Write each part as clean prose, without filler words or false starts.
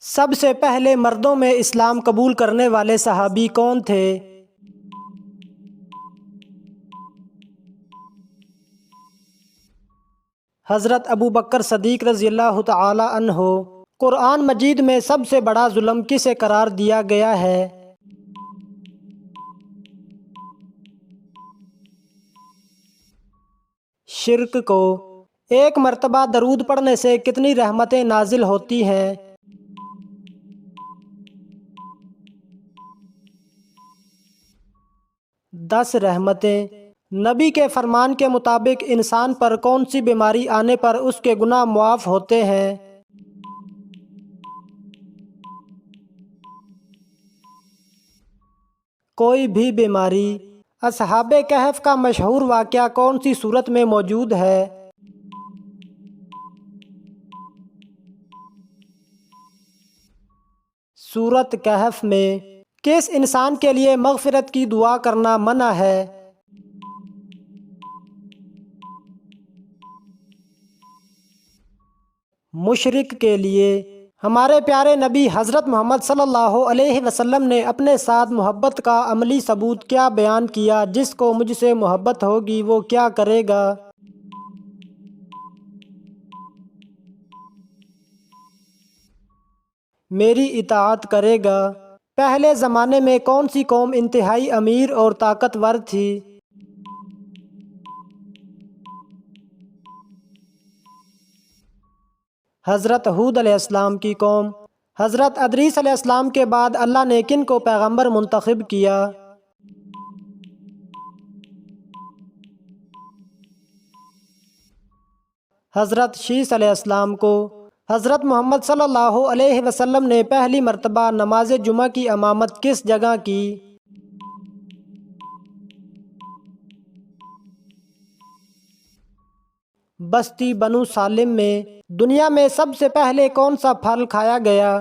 سب سے پہلے مردوں میں اسلام قبول کرنے والے صحابی کون تھے؟ حضرت ابو بکر صدیق رضی اللہ تعالی عنہ۔ قرآن مجید میں سب سے بڑا ظلم کسے قرار دیا گیا ہے؟ شرک کو۔ ایک مرتبہ درود پڑھنے سے کتنی رحمتیں نازل ہوتی ہیں؟ 10 رحمتیں۔ نبی کے فرمان کے مطابق انسان پر کون سی بیماری آنے پر اس کے گناہ معاف ہوتے ہیں؟ کوئی بھی بیماری۔ اصحاب کہف کا مشہور واقعہ کون سی سورت میں موجود ہے؟ سورت کہف میں۔ کس انسان کے لیے مغفرت کی دعا کرنا منع ہے؟ مشرک کے لیے۔ ہمارے پیارے نبی حضرت محمد صلی اللہ علیہ وسلم نے اپنے ساتھ محبت کا عملی ثبوت کیا بیان کیا؟ جس کو مجھ سے محبت ہوگی وہ کیا کرے گا؟ میری اطاعت کرے گا۔ پہلے زمانے میں کون سی قوم انتہائی امیر اور طاقتور تھی؟ حضرت ہود علیہ السلام کی قوم۔ حضرت ادریس علیہ السلام کے بعد اللہ نے کن کو پیغمبر منتخب کیا؟ حضرت شیس علیہ السلام کو۔ حضرت محمد صلی اللہ علیہ وسلم نے پہلی مرتبہ نماز جمعہ کی امامت کس جگہ کی؟ بستی بنو سالم میں۔ دنیا میں سب سے پہلے کون سا پھل کھایا گیا؟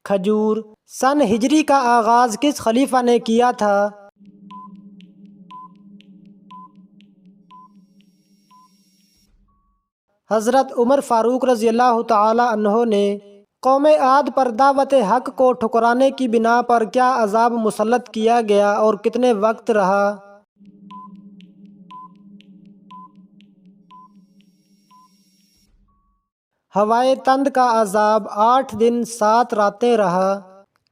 کھجور۔ سن ہجری کا آغاز کس خلیفہ نے کیا تھا؟ حضرت عمر فاروق رضی اللہ تعالی عنہ نے۔ قوم عاد پر دعوت حق کو ٹھکرانے کی بنا پر کیا عذاب مسلط کیا گیا اور کتنے وقت رہا؟ ہوائے تند کا عذاب 8 دن 7 راتیں رہا۔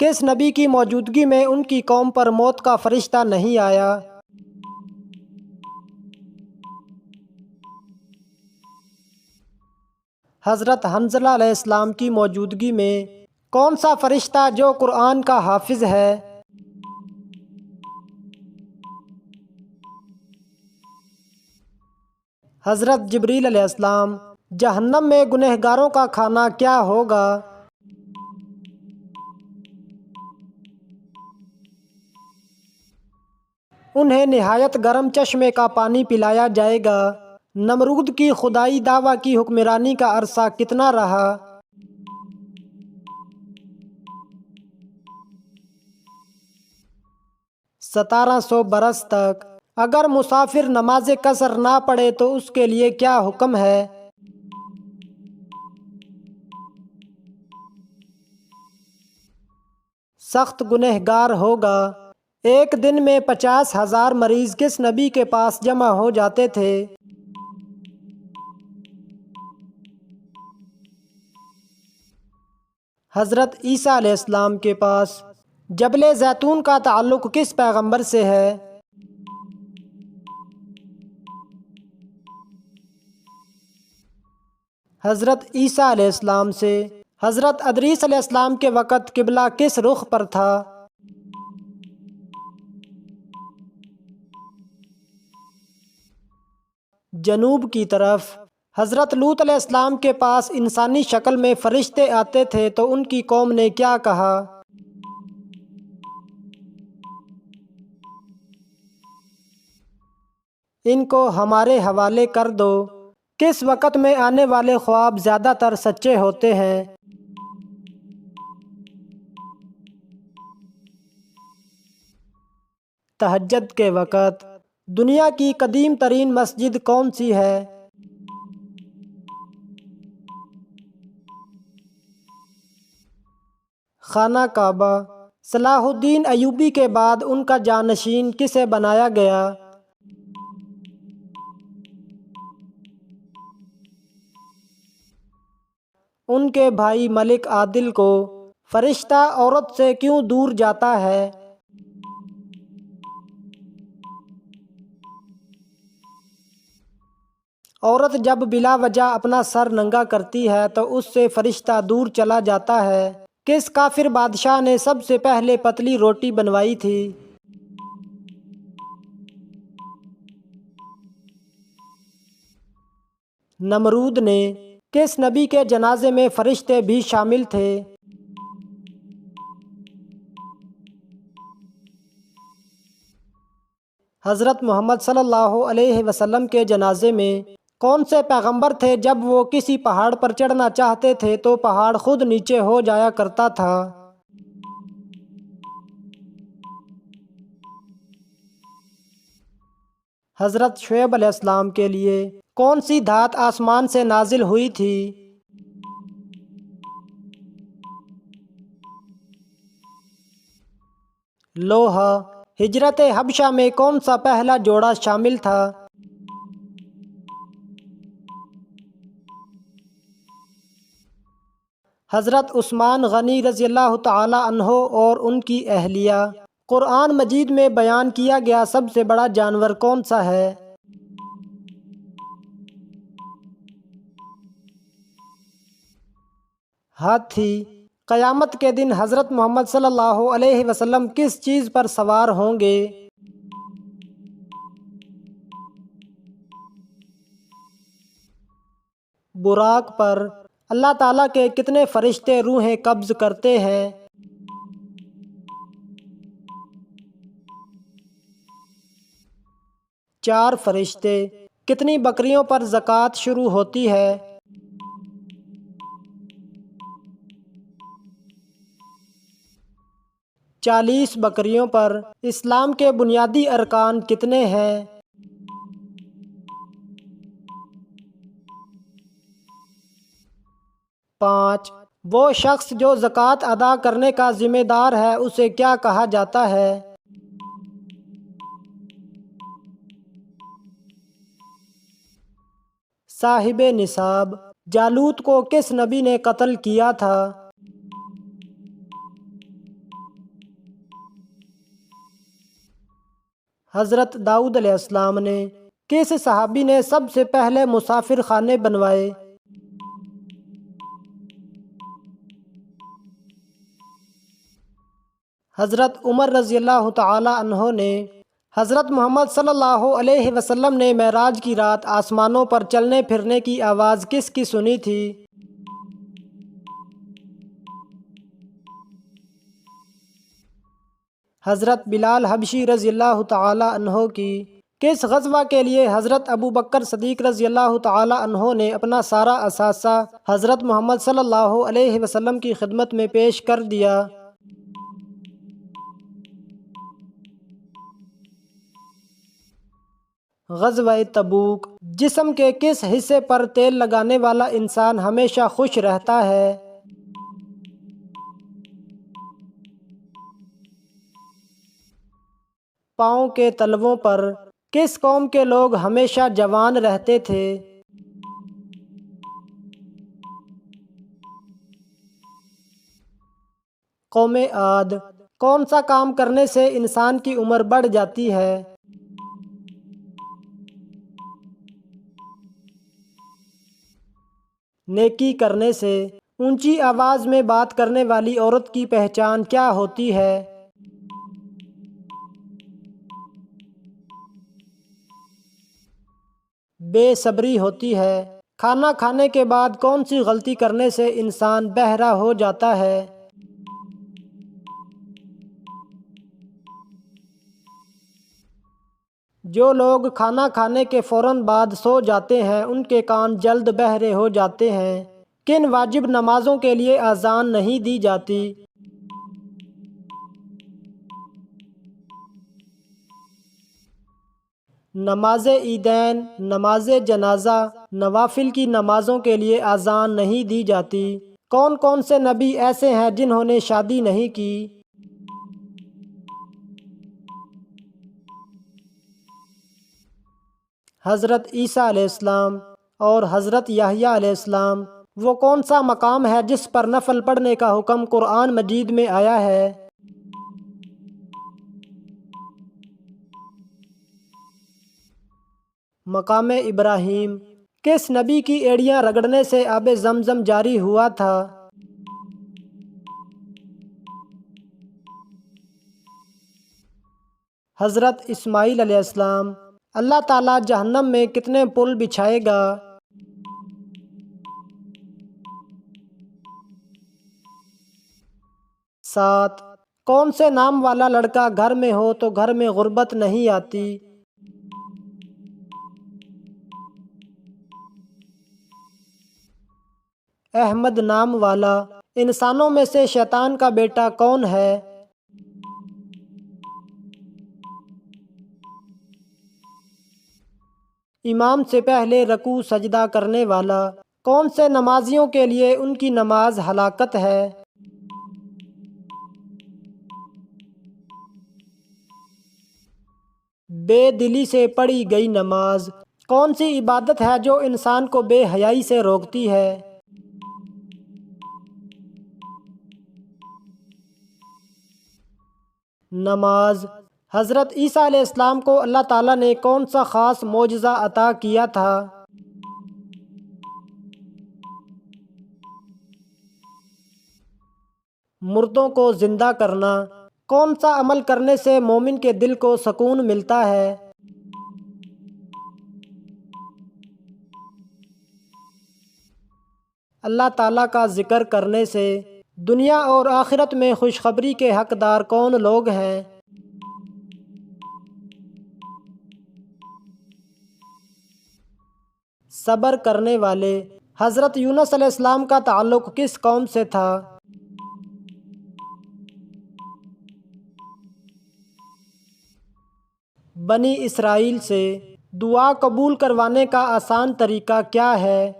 کس نبی کی موجودگی میں ان کی قوم پر موت کا فرشتہ نہیں آیا؟ 'حضرت حنظلہ علیہ السلام کی موجودگی میں۔ کون سا فرشتہ جو قرآن کا حافظ ہے؟ حضرت جبریل علیہ السلام۔ جہنم میں گنہگاروں کا کھانا کیا ہوگا؟ انہیں نہایت گرم چشمے کا پانی پلایا جائے گا۔ نمرود کی خدائی دعویٰ کی حکمرانی کا عرصہ کتنا رہا؟ 1700 برس تک۔ اگر مسافر نماز قصر نہ پڑھے تو اس کے لیے کیا حکم ہے؟ سخت گنہگار ہوگا۔ ایک دن میں 50,000 مریض کس نبی کے پاس جمع ہو جاتے تھے؟ حضرت عیسیٰ علیہ السلام کے پاس۔ جبل زیتون کا تعلق کس پیغمبر سے ہے؟ حضرت عیسیٰ علیہ السلام سے۔ حضرت ادریس علیہ السلام کے وقت قبلہ کس رخ پر تھا؟ جنوب کی طرف۔ حضرت لوط علیہ السلام کے پاس انسانی شکل میں فرشتے آتے تھے تو ان کی قوم نے کیا کہا؟ ان کو ہمارے حوالے کر دو۔ کس وقت میں آنے والے خواب زیادہ تر سچے ہوتے ہیں؟ تہجد کے وقت۔ دنیا کی قدیم ترین مسجد کون سی ہے؟ خانہ کعبہ۔ صلاح الدین ایوبی کے بعد ان کا جانشین کسے بنایا گیا؟ ان کے بھائی ملک عادل کو۔ فرشتہ عورت سے کیوں دور جاتا ہے؟ عورت جب بلا وجہ اپنا سر ننگا کرتی ہے تو اس سے فرشتہ دور چلا جاتا ہے۔ کس کافر بادشاہ نے سب سے پہلے پتلی روٹی بنوائی تھی؟ نمرود نے۔ کس نبی کے جنازے میں فرشتے بھی شامل تھے؟ حضرت محمد صلی اللہ علیہ وسلم کے جنازے میں کون سے پیغمبر تھے جب وہ کسی پہاڑ پر چڑھنا چاہتے تھے تو پہاڑ خود نیچے ہو جایا کرتا تھا؟ حضرت شعیب علیہ السلام کے لیے کون سی دھات آسمان سے نازل ہوئی تھی؟ لوہا۔ ہجرت حبشہ میں کون سا پہلا جوڑا شامل تھا؟ حضرت عثمان غنی رضی اللہ تعالی عنہ اور ان کی اہلیہ۔ قرآن مجید میں بیان کیا گیا سب سے بڑا جانور کون سا ہے؟ ہاتھی۔ قیامت کے دن حضرت محمد صلی اللہ علیہ وسلم کس چیز پر سوار ہوں گے؟ براق پر۔ اللہ تعالیٰ کے کتنے فرشتے روحیں قبض کرتے ہیں؟ 4 فرشتے۔ کتنی بکریوں پر زکوٰۃ شروع ہوتی ہے؟ 40 بکریوں پر۔ اسلام کے بنیادی ارکان کتنے ہیں؟ 5۔ وہ شخص جو زکوٰۃ ادا کرنے کا ذمہ دار ہے اسے کیا کہا جاتا ہے؟ صاحب نصاب۔ جالوت کو کس نبی نے قتل کیا تھا؟ حضرت داؤد علیہ السلام نے۔ کس صحابی نے سب سے پہلے مسافر خانے بنوائے؟ حضرت عمر رضی اللہ تعالی عنہ نے۔ حضرت محمد صلی اللہ علیہ وسلم نے معراج کی رات آسمانوں پر چلنے پھرنے کی آواز کس کی سنی تھی؟ حضرت بلال حبشی رضی اللہ تعالی عنہ کی۔ کس غزوہ کے لیے حضرت ابوبکر صدیق رضی اللہ تعالی عنہ نے اپنا سارا اثاثہ حضرت محمد صلی اللہ علیہ وسلم کی خدمت میں پیش کر دیا؟ غزوہ تبوک۔ جسم کے کس حصے پر تیل لگانے والا انسان ہمیشہ خوش رہتا ہے؟ پاؤں کے تلووں پر۔ کس قوم کے لوگ ہمیشہ جوان رہتے تھے؟ قوم عاد۔ کون سا کام کرنے سے انسان کی عمر بڑھ جاتی ہے؟ نیکی کرنے سے۔ اونچی آواز میں بات کرنے والی عورت کی پہچان کیا ہوتی ہے؟ بے صبری ہوتی ہے۔ کھانا کھانے کے بعد کون سی غلطی کرنے سے انسان بہرا ہو جاتا ہے؟ جو لوگ کھانا کھانے کے فوراً بعد سو جاتے ہیں ان کے کان جلد بہرے ہو جاتے ہیں۔ کن واجب نمازوں کے لیے اذان نہیں دی جاتی؟ نماز عیدین، نماز جنازہ، نوافل کی نمازوں کے لیے اذان نہیں دی جاتی؟ کون کون سے نبی ایسے ہیں جنہوں نے شادی نہیں کی؟ حضرت عیسیٰ علیہ السلام اور حضرت یحییٰ علیہ السلام۔ وہ کون سا مقام ہے جس پر نفل پڑھنے کا حکم قرآن مجید میں آیا ہے؟ مقام ابراہیم۔ کس نبی کی ایڑیاں رگڑنے سے آب زمزم جاری ہوا تھا؟ حضرت اسماعیل علیہ السلام۔ اللہ تعالیٰ جہنم میں کتنے پل بچھائے گا؟ 7۔ کون سے نام والا لڑکا گھر میں ہو تو گھر میں غربت نہیں آتی؟ احمد نام والا۔ انسانوں میں سے شیطان کا بیٹا کون ہے؟ امام سے پہلے رکوع سجدہ کرنے والا۔ کون سے نمازیوں کے لیے ان کی نماز ہلاکت ہے؟ بے دلی سے پڑھی گئی نماز۔ کون سی عبادت ہے جو انسان کو بے حیائی سے روکتی ہے؟ نماز۔ حضرت عیسیٰ علیہ السلام کو اللہ تعالیٰ نے کون سا خاص معجزہ عطا کیا تھا؟ مردوں کو زندہ کرنا۔ کون سا عمل کرنے سے مومن کے دل کو سکون ملتا ہے؟ اللہ تعالیٰ کا ذکر کرنے سے۔ دنیا اور آخرت میں خوشخبری کے حقدار کون لوگ ہیں؟ صبر کرنے والے۔ حضرت یونس علیہ السلام کا تعلق کس قوم سے تھا؟ بنی اسرائیل سے۔ دعا قبول کروانے کا آسان طریقہ کیا ہے؟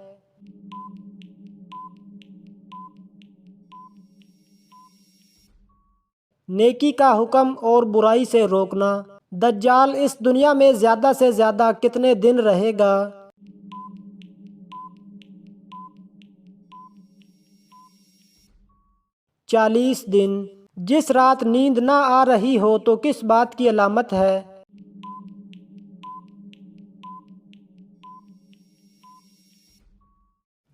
نیکی کا حکم اور برائی سے روکنا۔ دجال اس دنیا میں زیادہ سے زیادہ کتنے دن رہے گا؟ 40 دن۔ جس رات نیند نہ آ رہی ہو تو کس بات کی علامت ہے؟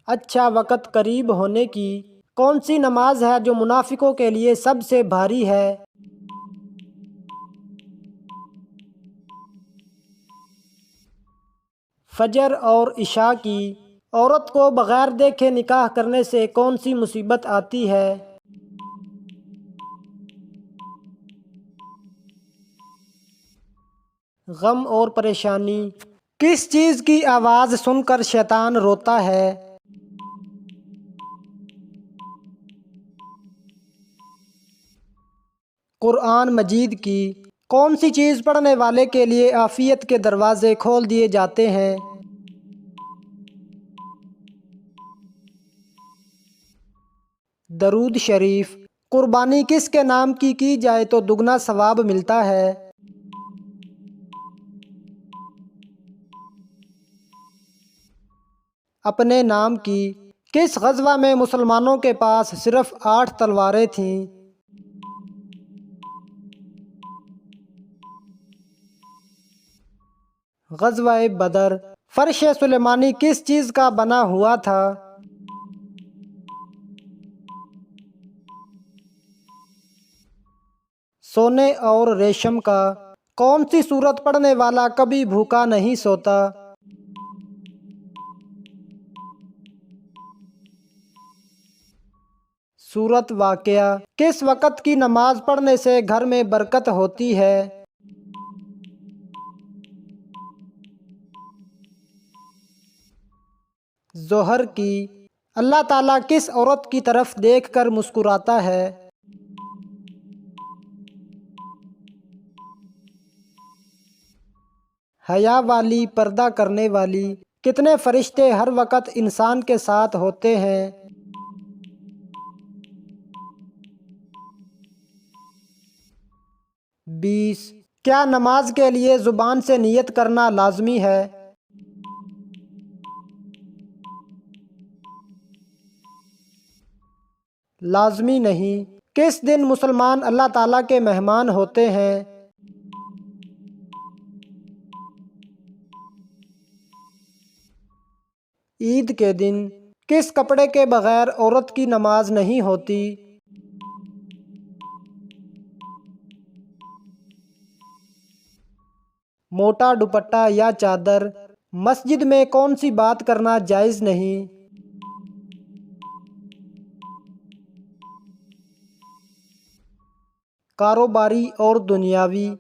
اچھا وقت قریب ہونے کی۔ کون سی نماز ہے جو منافقوں کے لیے سب سے بھاری ہے؟ فجر اور عشاء کی۔ عورت کو بغیر دیکھے نکاح کرنے سے کون سی مصیبت آتی ہے؟ غم اور پریشانی۔ کس چیز کی آواز سن کر شیطان روتا ہے؟ قرآن مجید کی۔ کون سی چیز پڑھنے والے کے لیے عافیت کے دروازے کھول دیے جاتے ہیں؟ درود شریف۔ قربانی کس کے نام کی جائے تو دگنا ثواب ملتا ہے؟ اپنے نام کی۔ کس غزوہ میں مسلمانوں کے پاس صرف 8 تلواریں تھیں؟ غزوہ بدر۔ فرش سلیمانی کس چیز کا بنا ہوا تھا؟ سونے اور ریشم کا۔ کون سی سورت پڑھنے والا کبھی بھوکا نہیں سوتا؟ سورت واقعہ۔ کس وقت کی نماز پڑھنے سے گھر میں برکت ہوتی ہے؟ ظہر کی۔ اللہ تعالیٰ کس عورت کی طرف دیکھ کر مسکراتا ہے؟ حیا والی، پردہ کرنے والی۔ کتنے فرشتے ہر وقت انسان کے ساتھ ہوتے ہیں؟ 20۔ کیا نماز کے لیے زبان سے نیت کرنا لازمی ہے؟ لازمی نہیں۔ کس دن مسلمان اللہ تعالیٰ کے مہمان ہوتے ہیں؟ عید کے دن۔ کس کپڑے کے بغیر عورت کی نماز نہیں ہوتی؟ موٹا دوپٹہ یا چادر۔ مسجد میں کون سی بات کرنا جائز نہیں؟ کاروباری اور دنیاوی۔